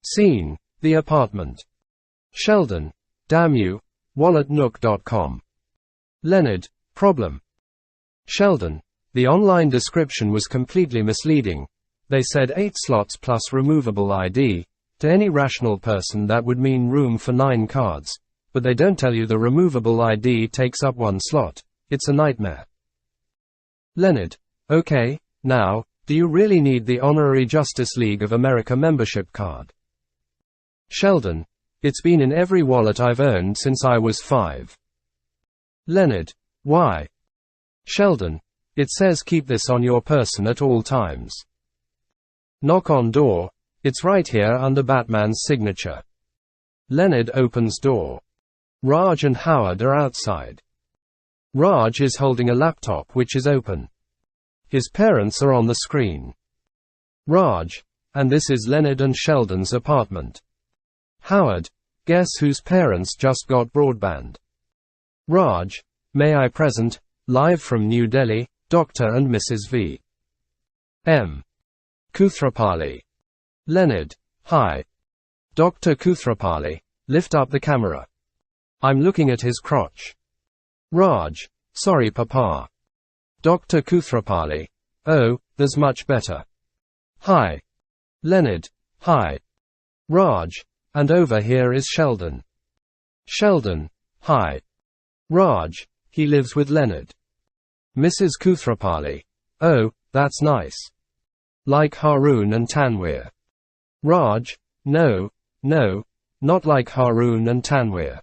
Scene: the apartment. Sheldon: damn you, walletnook.com. Leonard: problem. Sheldon: the online description was completely misleading. They said 8 slots plus removable ID. To any rational person that would mean room for 9 cards. But they don't tell you the removable ID takes up 1 slot. It's a nightmare. Leonard: okay, now, do you really need the Honorary Justice League of America membership card? Sheldon: it's been in every wallet I've owned since I was 5. Leonard: why? Sheldon: it says keep this on your person at all times. Knock on door. It's right here under Batman's signature. Leonard opens door. Raj and Howard are outside. Raj is holding a laptop which is open. His parents are on the screen. Raj: and this is Leonard and Sheldon's apartment. Howard: guess whose parents just got broadband? Raj: may I present, live from New Delhi, Dr. and Mrs. V. M. Kuthrapali. Leonard: hi. Dr. Kuthrapali: lift up the camera. I'm looking at his crotch. Raj: sorry papa. Dr. Kuthrapali: oh, there's much better. Hi. Leonard: hi. Raj: and over here is Sheldon. Sheldon: hi. Raj: he lives with Leonard. Mrs. Kuthrapali: oh, that's nice. Like Haroon and Tanweer. Raj: no, not like Haroon and Tanweer.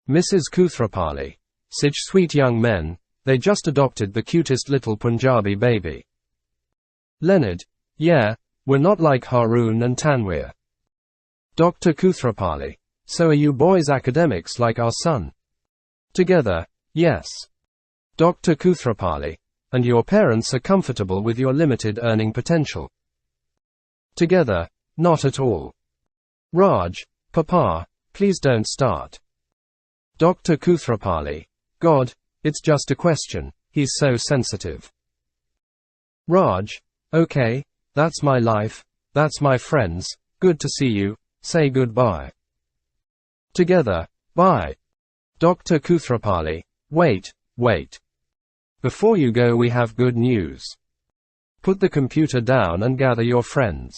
Mrs. Kuthrapali: such sweet young men, they just adopted the cutest little Punjabi baby. Leonard: yeah, we're not like Haroon and Tanweer. Dr. Kuthrapali: so are you boys academics like our son? Together, yes. Dr. Kuthrapali: and your parents are comfortable with your limited earning potential? Together, not at all. Raj: papa, please don't start. Dr. Kuthrapali: God, it's just a question, he's so sensitive. Raj: okay, that's my life, that's my friends, good to see you, say goodbye. Together, bye. Dr. Kuthrapali: wait. Before you go we have good news. Put the computer down and gather your friends.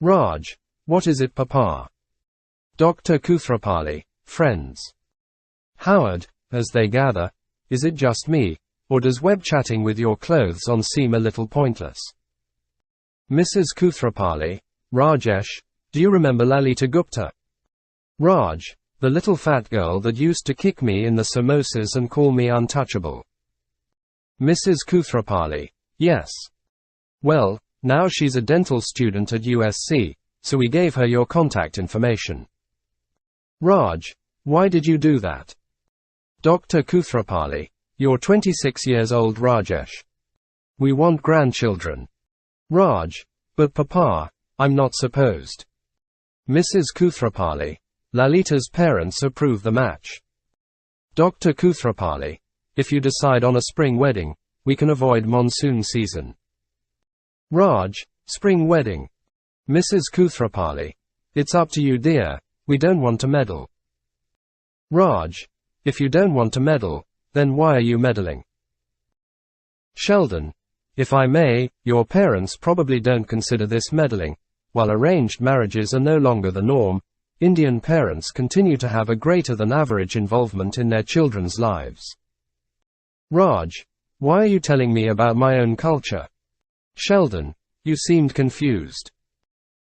Raj: what is it papa? Dr. Kuthrapali: friends. Howard: as they gather, is it just me, or does web chatting with your clothes on seem a little pointless? Mrs. Kuthrapali: Rajesh, do you remember Lalita Gupta? Raj: the little fat girl that used to kick me in the samosas and call me untouchable. Mrs. Kuthrapali: yes. Well, now she's a dental student at USC, so we gave her your contact information. Raj: why did you do that? Dr. Kuthrapali: you're 26 years old Rajesh. We want grandchildren. Raj: but papa, I'm not supposed. Mrs. Kuthrapali: Lalita's parents approve the match. Dr. Kuthrapali: if you decide on a spring wedding, we can avoid monsoon season. Raj: spring wedding. Mrs. Kuthrapali: it's up to you dear, we don't want to meddle. Raj: if you don't want to meddle, then why are you meddling? Sheldon: if I may, your parents probably don't consider this meddling. While arranged marriages are no longer the norm, Indian parents continue to have a greater than average involvement in their children's lives. Raj: why are you telling me about my own culture? Sheldon: you seemed confused.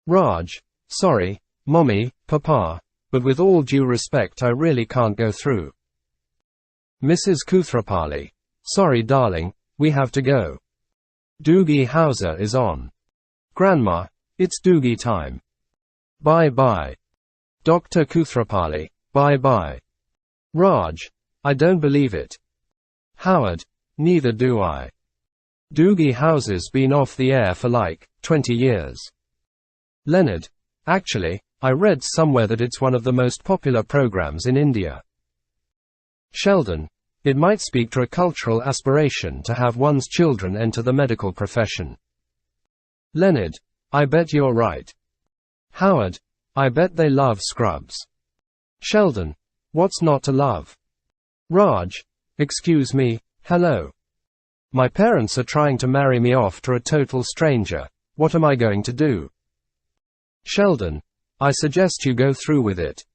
Raj: sorry, mommy, papa, but with all due respect I really can't go through. Mrs. Kuthrapali: sorry darling, we have to go. Doogie Howser is on. Grandma, it's Doogie time. Bye. Dr. Kuthrapali: bye. Raj: I don't believe it. Howard: neither do I. Doogie Howser's been off the air for like 20 years. Leonard: actually, I read somewhere that it's one of the most popular programs in India. Sheldon: it might speak to a cultural aspiration to have one's children enter the medical profession. Leonard: I bet you're right. Howard: I bet they love scrubs. Sheldon, what's not to love? Raj, excuse me, hello. My parents are trying to marry me off to a total stranger. What am I going to do? Sheldon, I suggest you go through with it.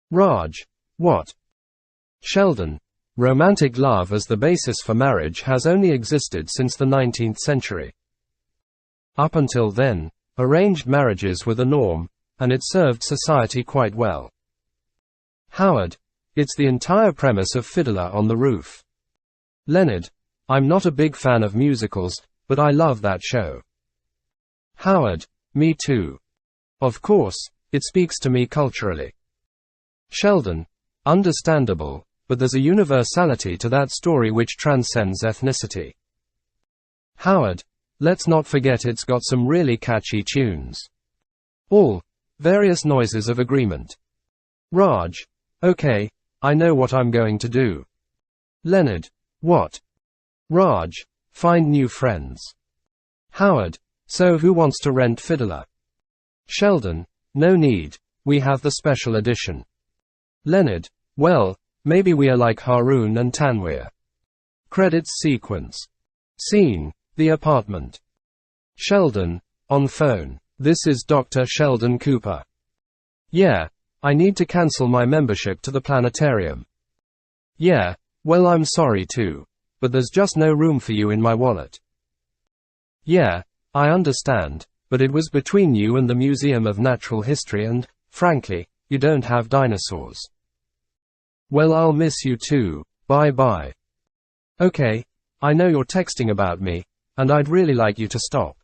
Raj, what? Sheldon, romantic love as the basis for marriage has only existed since the 19th century. Up until then, arranged marriages were the norm, and it served society quite well. Howard, it's the entire premise of Fiddler on the Roof. Leonard, I'm not a big fan of musicals, but I love that show. Howard, me too. Of course, it speaks to me culturally. Sheldon, understandable, but there's a universality to that story which transcends ethnicity. Howard, let's not forget it's got some really catchy tunes. All, various noises of agreement. Raj, okay, I know what I'm going to do. Leonard, what? Raj, find new friends. Howard, so who wants to rent Fiddler? Sheldon, no need, we have the special edition. Leonard, well, maybe we are like Haroon and Tanweer. Credits sequence. Scene, the apartment. Sheldon, on phone. This is Dr. Sheldon Cooper. Yeah, I need to cancel my membership to the planetarium. Yeah, well I'm sorry too, but there's just no room for you in my wallet. Yeah, I understand, but it was between you and the Museum of Natural History and, frankly, you don't have dinosaurs. Well I'll miss you too, bye bye. Okay, I know you're texting about me, and I'd really like you to stop.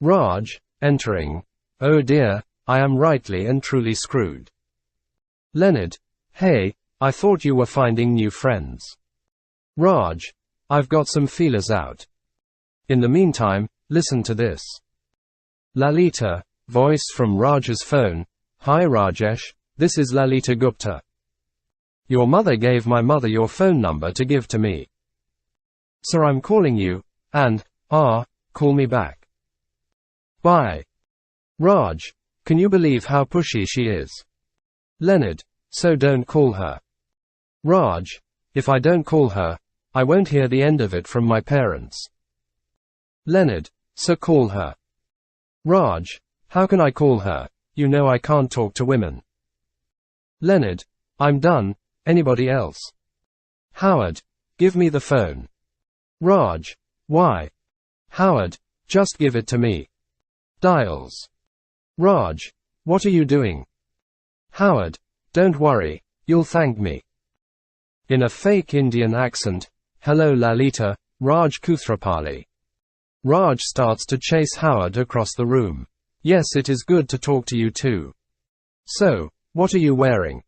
Raj, entering. Oh dear, I am rightly and truly screwed. Leonard, hey, I thought you were finding new friends. Raj, I've got some feelers out. In the meantime, listen to this. Lalita, voice from Raj's phone. Hi Rajesh, this is Lalita Gupta. Your mother gave my mother your phone number to give to me. So I'm calling you, and, call me back. Bye. Raj, can you believe how pushy she is? Leonard, so don't call her. Raj, if I don't call her, I won't hear the end of it from my parents. Leonard, so call her. Raj, how can I call her? You know I can't talk to women. Leonard, I'm done, anybody else? Howard, give me the phone. Raj, why? Howard, just give it to me. Dials. Raj, what are you doing? Howard, don't worry, you'll thank me. In a fake Indian accent, hello Lalita, Raj Kuthrapali. Raj starts to chase Howard across the room. Yes, it is good to talk to you too. So, what are you wearing?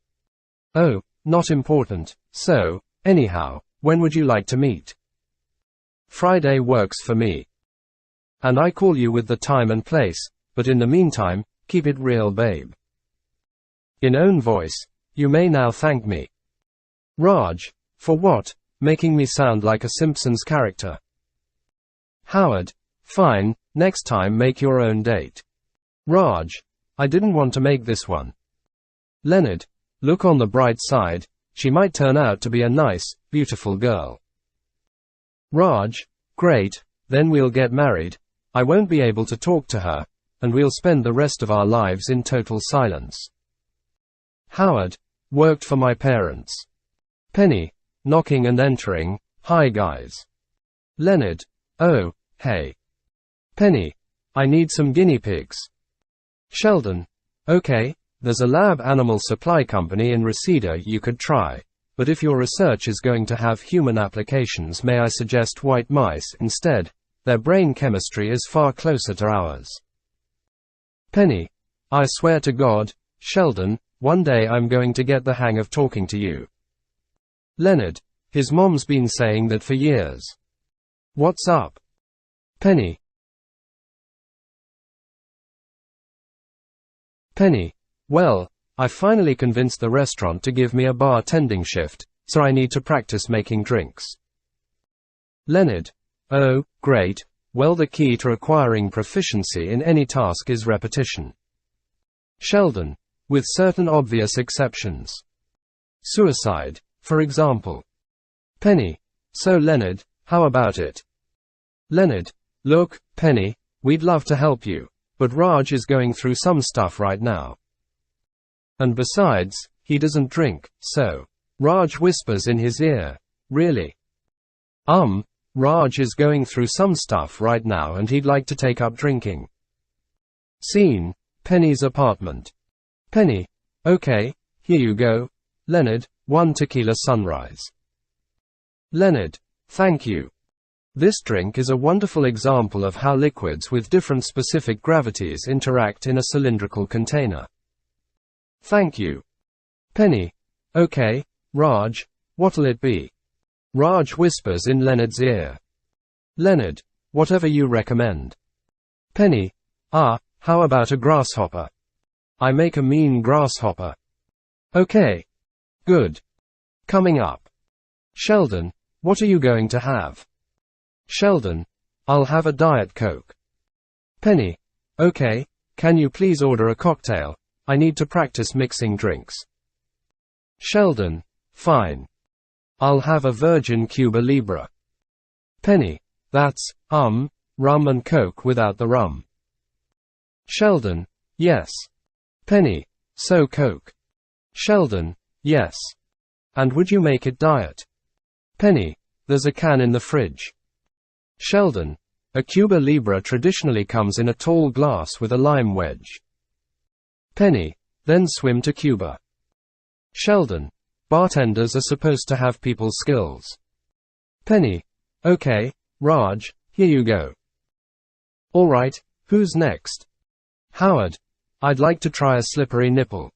Oh, not important. So, anyhow, when would you like to meet? Friday works for me. And I call you with the time and place, but in the meantime, keep it real babe. In own voice, you may now thank me. Raj, for what? Making me sound like a Simpsons character. Howard, fine, next time make your own date. Raj, I didn't want to make this one. Leonard, look on the bright side, she might turn out to be a nice, beautiful girl. Raj, great, then we'll get married, I won't be able to talk to her, and we'll spend the rest of our lives in total silence. Howard, worked for my parents. Penny, knocking and entering, hi guys. Leonard, oh, hey. Penny, I need some guinea pigs. Sheldon, okay, there's a lab animal supply company in Reseda you could try, but if your research is going to have human applications, may I suggest white mice instead? Their brain chemistry is far closer to ours. Penny, I swear to God, Sheldon, one day I'm going to get the hang of talking to you. Leonard, his mom's been saying that for years. What's up? Penny. Penny, well, I finally convinced the restaurant to give me a bartending shift, so I need to practice making drinks. Leonard, oh, great, well the key to acquiring proficiency in any task is repetition. Sheldon, with certain obvious exceptions. Suicide, for example. Penny, so Leonard, how about it? Leonard, look, Penny, we'd love to help you, but Raj is going through some stuff right now. And besides, he doesn't drink, so. Raj whispers in his ear, really? Raj is going through some stuff right now and he'd like to take up drinking. Scene, Penny's apartment. Penny, okay, here you go. Leonard, 1 tequila sunrise. Leonard, thank you. This drink is a wonderful example of how liquids with different specific gravities interact in a cylindrical container. Thank you. Penny, okay, Raj, what'll it be? Raj whispers in Leonard's ear. Leonard, whatever you recommend. Penny, how about a grasshopper? I make a mean grasshopper. Okay. Good. Coming up. Sheldon, what are you going to have? Sheldon, I'll have a Diet Coke. Penny, okay, can you please order a cocktail? I need to practice mixing drinks. Sheldon, fine. I'll have a Virgin Cuba Libre. Penny, that's, rum and Coke without the rum. Sheldon, yes. Penny, so Coke. Sheldon, yes. And would you make it diet? Penny, there's a can in the fridge. Sheldon, a Cuba Libre traditionally comes in a tall glass with a lime wedge. Penny, then swim to Cuba. Sheldon, bartenders are supposed to have people skills. Penny, okay, Raj, here you go. Alright, who's next? Howard, I'd like to try a slippery nipple.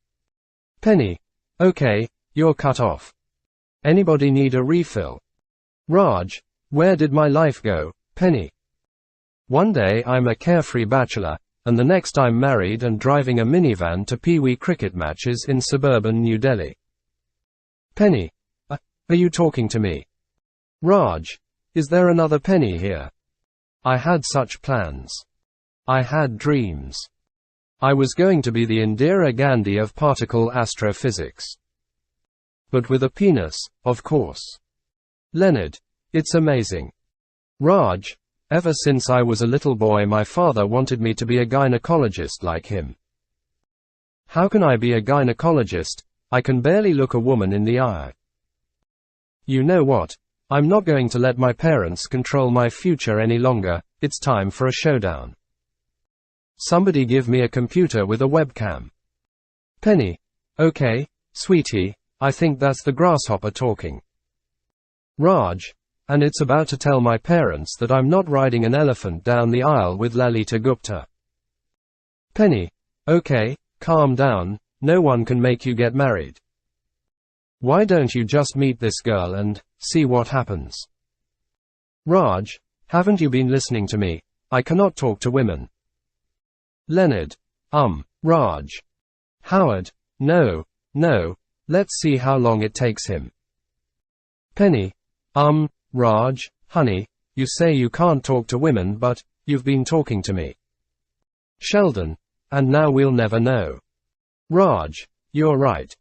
Penny, okay, you're cut off. Anybody need a refill? Raj, where did my life go, Penny? One day I'm a carefree bachelor, and the next I'm married and driving a minivan to Pee-wee cricket matches in suburban New Delhi. Penny, are you talking to me? Raj, is there another Penny here? I had such plans. I had dreams. I was going to be the Indira Gandhi of particle astrophysics. But with a penis, of course. Leonard, it's amazing. Raj, ever since I was a little boy my father wanted me to be a gynecologist like him. How can I be a gynecologist? I can barely look a woman in the eye. You know what? I'm not going to let my parents control my future any longer. It's time for a showdown. Somebody give me a computer with a webcam. Penny, okay, sweetie, I think that's the grasshopper talking. Raj, and it's about to tell my parents that I'm not riding an elephant down the aisle with Lalita Gupta. Penny, okay, calm down, no one can make you get married. Why don't you just meet this girl and see what happens? Raj, haven't you been listening to me? I cannot talk to women. Leonard, Raj. Howard, no, let's see how long it takes him. Penny, Raj, honey, you say you can't talk to women but, you've been talking to me. Sheldon, and now we'll never know. Raj, you're right.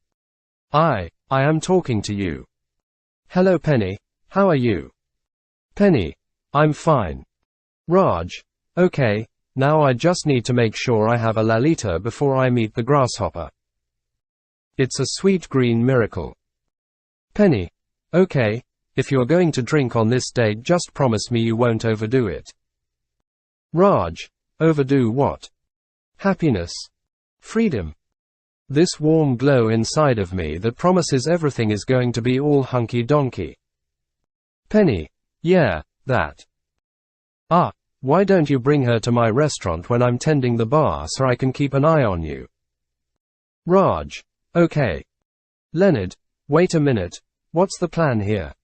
I am talking to you. Hello Penny, how are you? Penny, I'm fine. Raj, okay, now I just need to make sure I have a Lalita before I meet the grasshopper. It's a sweet green miracle. Penny, okay, if you're going to drink on this date just promise me you won't overdo it. Raj, overdo what? Happiness. Freedom. This warm glow inside of me that promises everything is going to be all hunky-donkey. Penny, yeah, that. Why don't you bring her to my restaurant when I'm tending the bar so I can keep an eye on you? Raj, okay. Leonard, wait a minute, what's the plan here?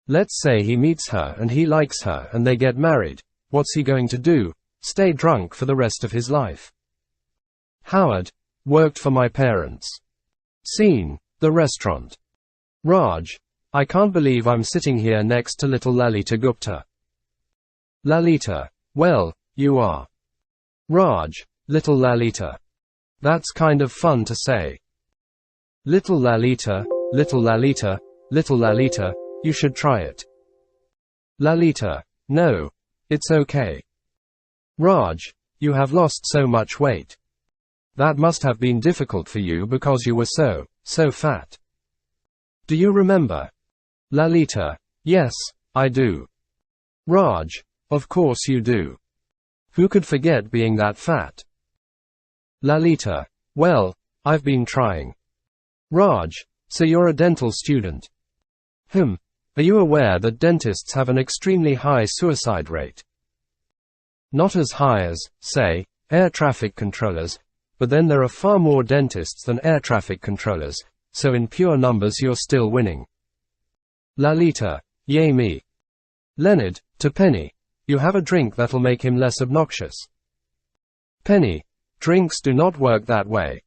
Let's say he meets her and he likes her and they get married. What's he going to do? Stay drunk for the rest of his life? Howard, worked for my parents. Scene, the restaurant. Raj, I can't believe I'm sitting here next to little Lalita Gupta. Lalita, well, you are. Raj, little Lalita. That's kind of fun to say. Little Lalita, little Lalita, little Lalita, you should try it. Lalita, no, it's okay. Raj, you have lost so much weight. That must have been difficult for you because you were so fat. Do you remember? Lalita, yes, I do. Raj, of course you do. Who could forget being that fat? Lalita, well, I've been trying. Raj, so you're a dental student. Are you aware that dentists have an extremely high suicide rate? Not as high as, say, air traffic controllers, but then there are far more dentists than air traffic controllers, so in pure numbers you're still winning. Lalita, yay me. Leonard, to Penny, you have a drink that'll make him less obnoxious. Penny, drinks do not work that way.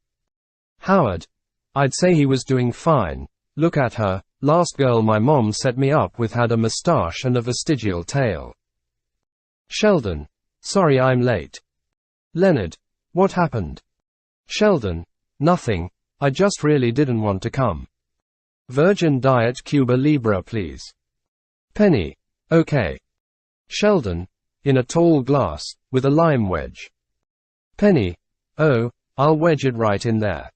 Howard, I'd say he was doing fine. Look at her, last girl my mom set me up with had a mustache and a vestigial tail. Sheldon, sorry I'm late. Leonard, what happened? Sheldon, nothing, I just really didn't want to come. Virgin Diet Cuba Libre please. Penny, okay. Sheldon, in a tall glass, with a lime wedge. Penny, oh, I'll wedge it right in there.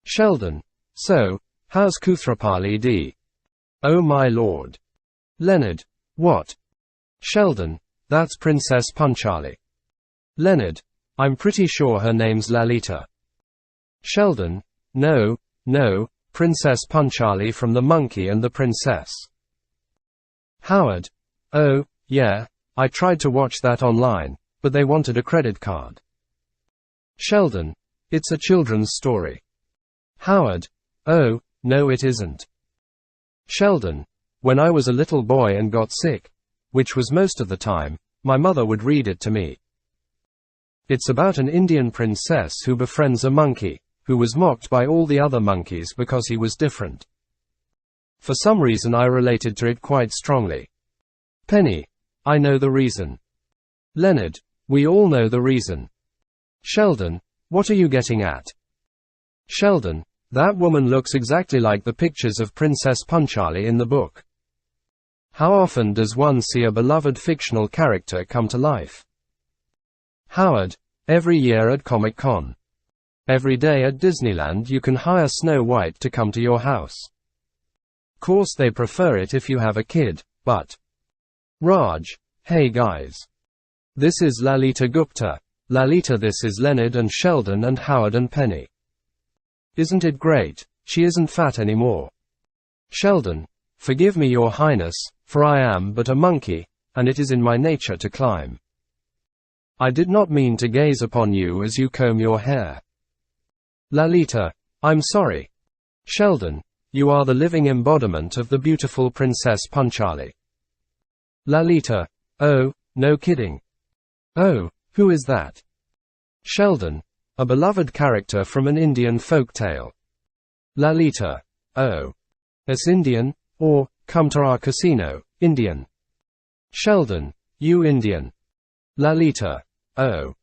Sheldon, so, how's Kuthrapali D? Oh my lord. Leonard, what? Sheldon, that's Princess Panchali. Leonard, I'm pretty sure her name's Lalita. Sheldon, no, Princess Panchali from The Monkey and the Princess. Howard, oh, yeah, I tried to watch that online, but they wanted a credit card. Sheldon, it's a children's story. Howard, oh, no it isn't. Sheldon, when I was a little boy and got sick, which was most of the time, my mother would read it to me. It's about an Indian princess who befriends a monkey, who was mocked by all the other monkeys because he was different. For some reason I related to it quite strongly. Penny, I know the reason. Leonard, we all know the reason. Sheldon, what are you getting at? Sheldon, that woman looks exactly like the pictures of Princess Panchali in the book. How often does one see a beloved fictional character come to life? Howard, every year at Comic-Con. Every day at Disneyland you can hire Snow White to come to your house. Course they prefer it if you have a kid, but... Raj, hey guys. This is Lalita Gupta. Lalita, this is Leonard and Sheldon and Howard and Penny. Isn't it great? She isn't fat anymore. Sheldon, forgive me your highness, for I am but a monkey, and it is in my nature to climb. I did not mean to gaze upon you as you comb your hair. Lalita, I'm sorry. Sheldon, you are the living embodiment of the beautiful Princess Panchali. Lalita, oh, no kidding. Oh, who is that? Sheldon, a beloved character from an Indian folk tale. Lalita, oh. It's Indian, or, come to our casino, Indian. Sheldon, you Indian. Lalita, oh.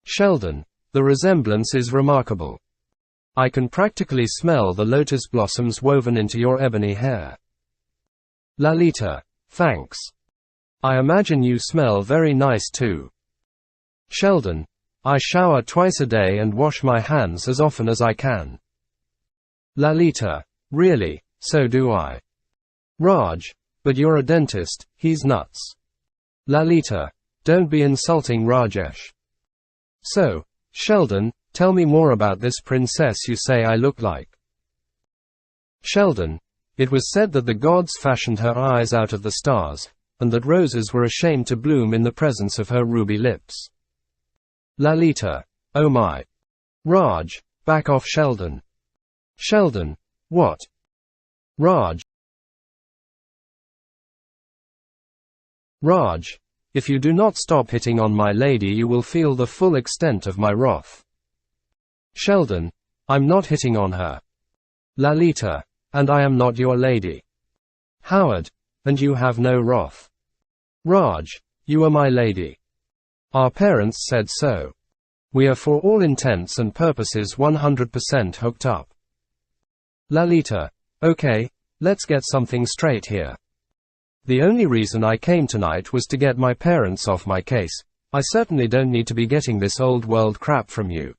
Sheldon, the resemblance is remarkable. I can practically smell the lotus blossoms woven into your ebony hair. Lalita, thanks. I imagine you smell very nice too. Sheldon, I shower twice a day and wash my hands as often as I can. Lalita, really, so do I. Raj, but you're a dentist, he's nuts. Lalita, don't be insulting Rajesh. So, Sheldon, tell me more about this princess you say I look like. Sheldon, it was said that the gods fashioned her eyes out of the stars, and that roses were ashamed to bloom in the presence of her ruby lips. Lalita, oh my. Raj, back off Sheldon. Sheldon, what? Raj. Raj, if you do not stop hitting on my lady you will feel the full extent of my wrath. Sheldon, I'm not hitting on her. Lalita, and I am not your lady. Howard, and you have no wrath. Raj, you are my lady. Our parents said so. We are for all intents and purposes 100% hooked up. Lalita: okay, let's get something straight here. The only reason I came tonight was to get my parents off my case. I certainly don't need to be getting this old world crap from you.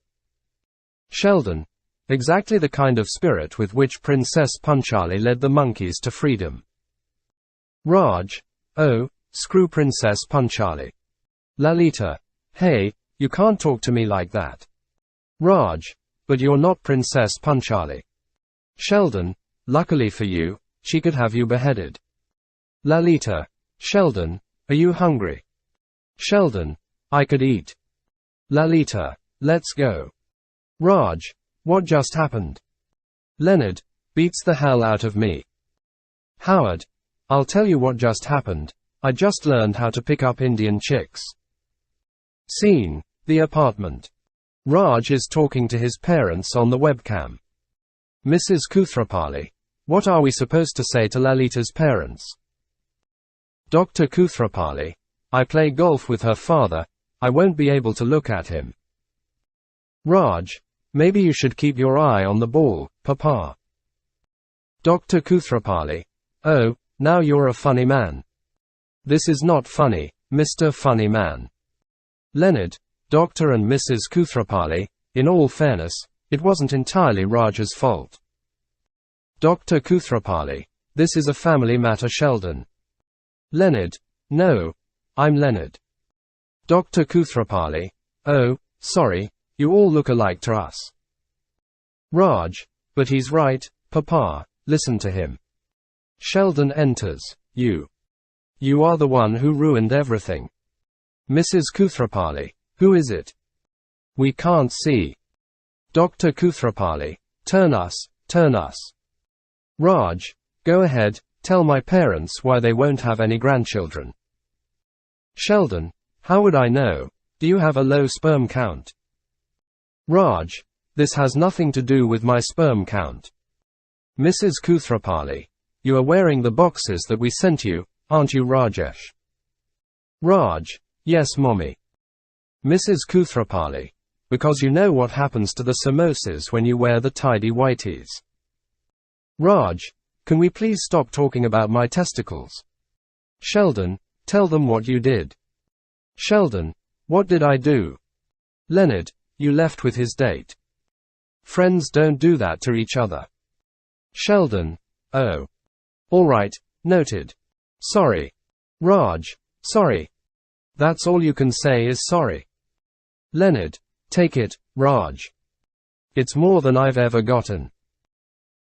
Sheldon: exactly the kind of spirit with which Princess Panchali led the monkeys to freedom. Raj: oh, screw Princess Panchali. Lalita: hey, you can't talk to me like that. Raj: but you're not Princess Panchali. Sheldon: luckily for you, she could have you beheaded. Lalita: Sheldon, are you hungry? Sheldon: I could eat. Lalita: let's go. Raj: what just happened? Leonard: beats the hell out of me. Howard: I'll tell you what just happened. I just learned how to pick up Indian chicks. Scene: the apartment. Raj is talking to his parents on the webcam. Mrs. Kuthrapali: what are we supposed to say to Lalita's parents? Dr. Kuthrapali: I play golf with her father. I won't be able to look at him. Raj: maybe you should keep your eye on the ball, Papa. Dr. Kuthrapali: oh, now you're a funny man. This is not funny, Mr. Funny Man. Leonard: Dr. and Mrs. Kuthrapali, in all fairness, it wasn't entirely Raj's fault. Dr. Kuthrapali: this is a family matter, Sheldon. Leonard: no, I'm Leonard. Dr. Kuthrapali: oh, sorry, you all look alike to us. Raj: but he's right, Papa, listen to him. Sheldon enters. You are the one who ruined everything. Mrs. Kuthrapali: who is it? We can't see. Dr. Kuthrapali: turn us. Raj: go ahead, tell my parents why they won't have any grandchildren. Sheldon: how would I know? Do you have a low sperm count? Raj: this has nothing to do with my sperm count. Mrs. Kuthrapali: you are wearing the boxes that we sent you, aren't you, Rajesh? Raj: yes, Mommy. Mrs. Kuthrapali: because you know what happens to the samosas when you wear the tidy whities. Raj: can we please stop talking about my testicles? Sheldon: tell them what you did. Sheldon: what did I do? Leonard: you left with his date. Friends don't do that to each other. Sheldon: oh. Alright, noted. Sorry. Raj: sorry. That's all you can say is sorry. Leonard: take it, Raj. It's more than I've ever gotten.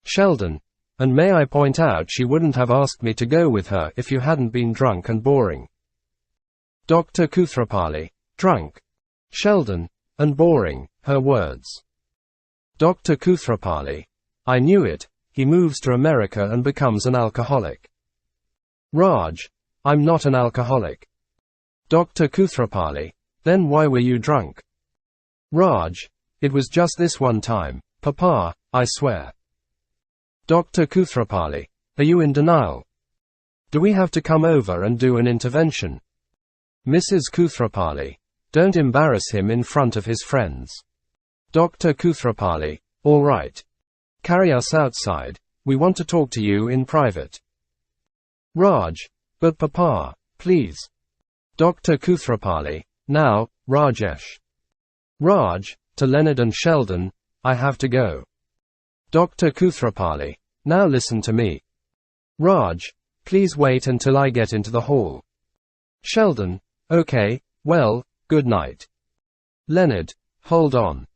Sheldon: and may I point out she wouldn't have asked me to go with her if you hadn't been drunk and boring. Dr. Kuthrapali: drunk. Sheldon: and boring, her words. Dr. Kuthrapali: I knew it, he moves to America and becomes an alcoholic. Raj: I'm not an alcoholic. Dr. Kuthrapali: then why were you drunk? Raj: it was just this one time, Papa, I swear. Dr. Kuthrapali: are you in denial? Do we have to come over and do an intervention? Mrs. Kuthrapali: don't embarrass him in front of his friends. Dr. Kuthrapali: all right. Carry us outside, we want to talk to you in private. Raj: but Papa, please. Dr. Kuthrapali: now, Rajesh. Raj, to Leonard and Sheldon, I have to go. Dr. Kuthrapali: now listen to me. Raj: please wait until I get into the hall. Sheldon: okay, well, good night. Leonard: hold on.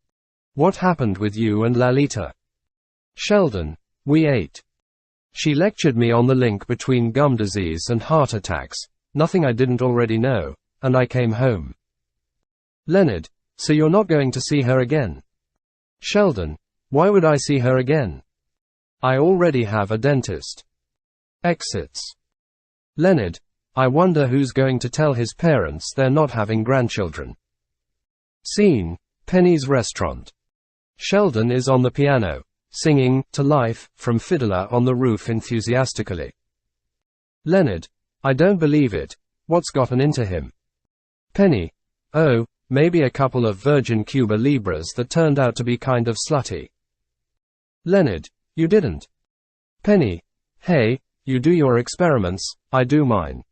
What happened with you and Lalita? Sheldon: we ate. She lectured me on the link between gum disease and heart attacks, nothing I didn't already know, and I came home. Leonard: so you're not going to see her again? Sheldon: why would I see her again? I already have a dentist. Exits. Leonard: I wonder who's going to tell his parents they're not having grandchildren. Scene: Penny's restaurant. Sheldon is on the piano, singing "To Life" from Fiddler on the Roof enthusiastically. Leonard: I don't believe it, what's gotten into him? Penny: oh, maybe a couple of Virgin Cuba Libras that turned out to be kind of slutty. Leonard, you didn't. Penny, hey, you do your experiments, I do mine.